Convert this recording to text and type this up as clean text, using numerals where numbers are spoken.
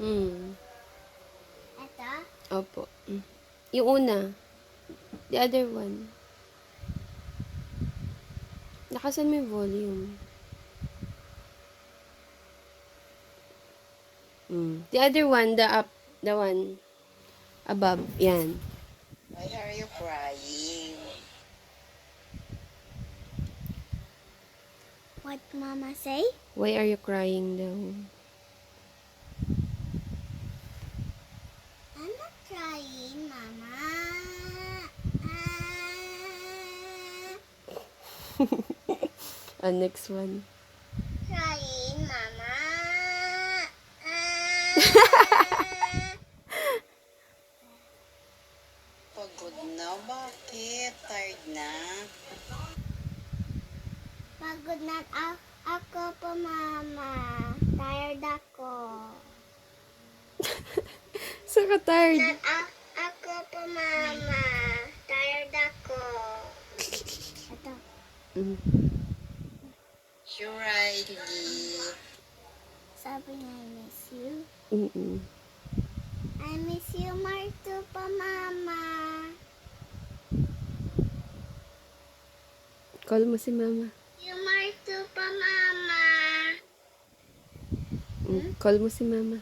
Mm. Ito? Opo. Yung una. The other one. Nakasan mo yung volume. The other one, the one above. Yan. Why are you crying? What Mama say? Why are you crying daw? I'm not crying, Mama. Next one. Crying, Mama. Pagod na? Bakit? Tired na? Pagod na ako po, Mama. Tired ako. So ka-tired. Ako po, Mama. Tired ako. Ito. You Riley. Sabi niya, I miss you. I miss you more too po, Mama. Call mo si mama. You more too po, Mama. Call mo si mama.